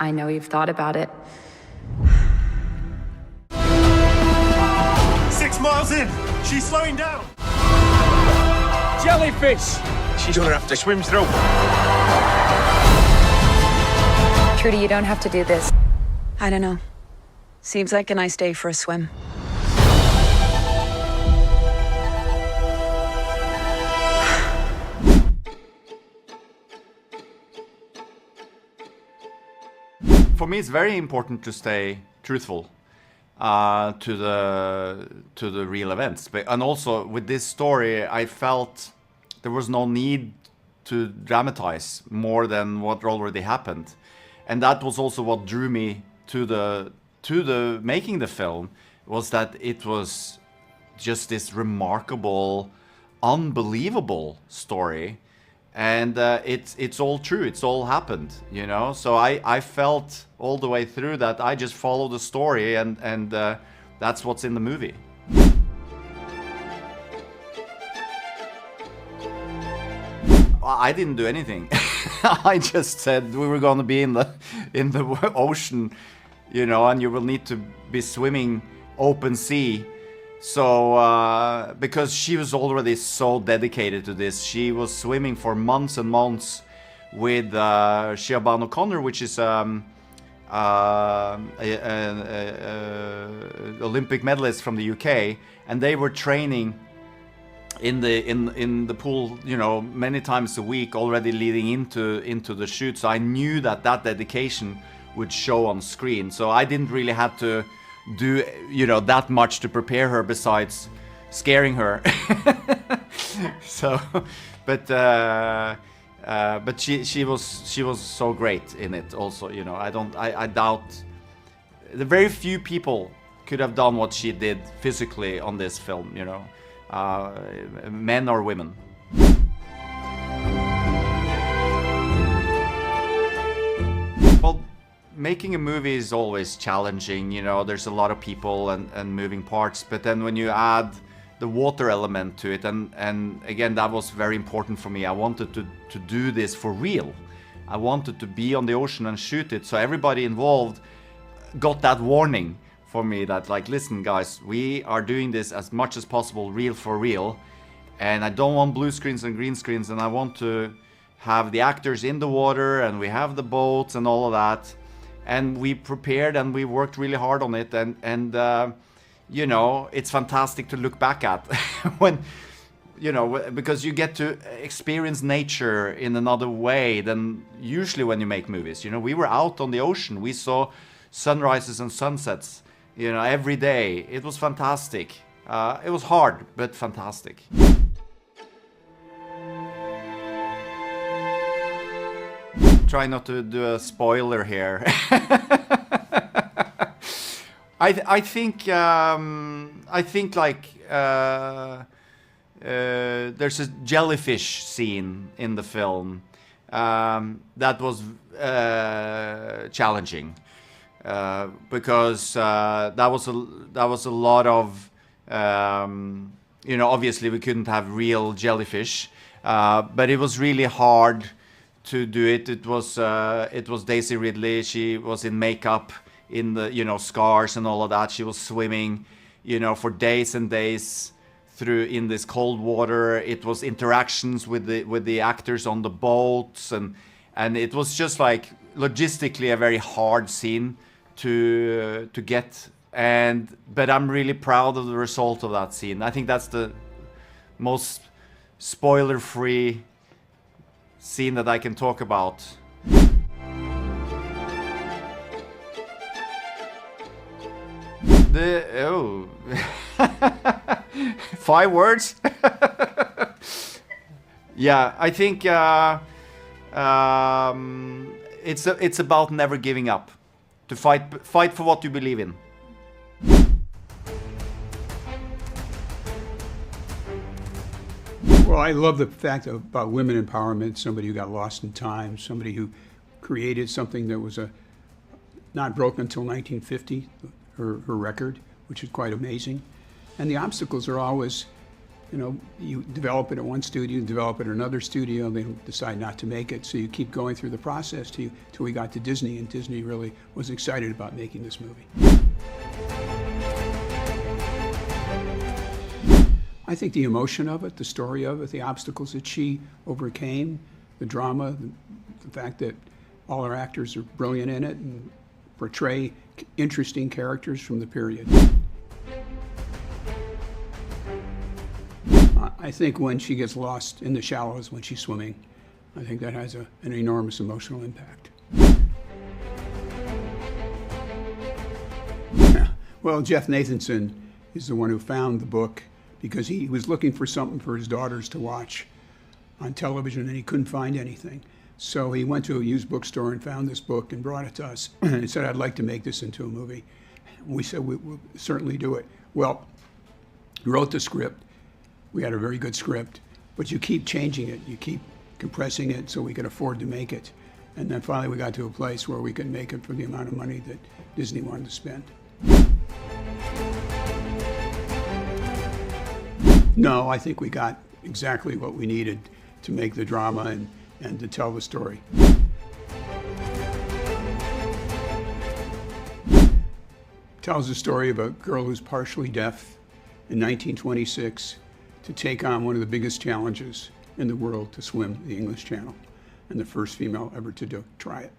I know you've thought about it. 6 miles in. She's slowing down. Jellyfish! She's gonna have to swim through. Trudy, you don't have to do this. I don't know. Seems like a nice day for a swim. For me, it's very important to stay truthful to the real events. And also with this story, I felt there was no need to dramatize more than what already happened, and that was also what drew me to the making the film, was that it was just this remarkable, unbelievable story. And it's all true, it's all happened, you know? So I felt all the way through that I just follow the story, and that's what's in the movie. I didn't do anything. I just said we were going to be in the ocean, you know, and you will need to be swimming open sea. So, because she was already so dedicated to this, she was swimming for months and months with Siobhan O'Connor, which is Olympic medalist from the UK, and they were training in the pool, you know, many times a week already leading into the shoot. So I knew that dedication would show on screen. So I didn't really have to do, you know, that much to prepare her besides scaring her. So, but she was so great in it also, you know. I doubt the very few people could have done what she did physically on this film, you know, men or women. Well, making a movie is always challenging, you know. There's a lot of people and moving parts, but then when you add the water element to it, and again, that was very important for me. I wanted to do this for real. I wanted to be on the ocean and shoot it, so everybody involved got that warning for me that, like, listen guys, we are doing this as much as possible real for real, and I don't want blue screens and green screens, and I want to have the actors in the water, and we have the boats and all of that. And we prepared and we worked really hard on it, and you know, it's fantastic to look back at when, you know, because you get to experience nature in another way than usually when you make movies. You know, we were out on the ocean, we saw sunrises and sunsets, you know, every day. It was fantastic. It was hard, but fantastic. Try not to do a spoiler here. I think like there's a jellyfish scene in the film that was challenging because that was a lot of you know, obviously we couldn't have real jellyfish, but it was really hard to do it. It was Daisy Ridley. She was in makeup, in the, you know, scars and all of that. She was swimming, you know, for days and days through in this cold water. It was interactions with the actors on the boats, and it was just like logistically a very hard scene to get. But I'm really proud of the result of that scene. I think that's the most spoiler-free scene that I can talk about. Oh, 5 words. Yeah, I think it's about never giving up, to fight for what you believe in. Well, I love the fact about women empowerment, somebody who got lost in time, somebody who created something that was not broken until 1950, her record, which is quite amazing. And the obstacles are always You know, you develop it at one studio, develop it at another studio, they decide not to make it. So you keep going through the process till we got to Disney, and Disney really was excited about making this movie. I think the emotion of it, the story of it, the obstacles that she overcame, the drama, the fact that all our actors are brilliant in it and portray interesting characters from the period. I think when she gets lost in the shallows when she's swimming, I think that has an enormous emotional impact. Yeah. Well, Jeff Nathanson is the one who found the book because he was looking for something for his daughters to watch on television and he couldn't find anything. So he went to a used bookstore and found this book and brought it to us and said, I'd like to make this into a movie. We said, we'll certainly do it. Well, he wrote the script. We had a very good script, but you keep changing it. You keep compressing it so we could afford to make it. And then finally we got to a place where we could make it for the amount of money that Disney wanted to spend. No, I think we got exactly what we needed to make the drama and to tell the story. Tells the story of a girl who's partially deaf in 1926 to take on one of the biggest challenges in the world to swim the English Channel, and the first female ever to try it.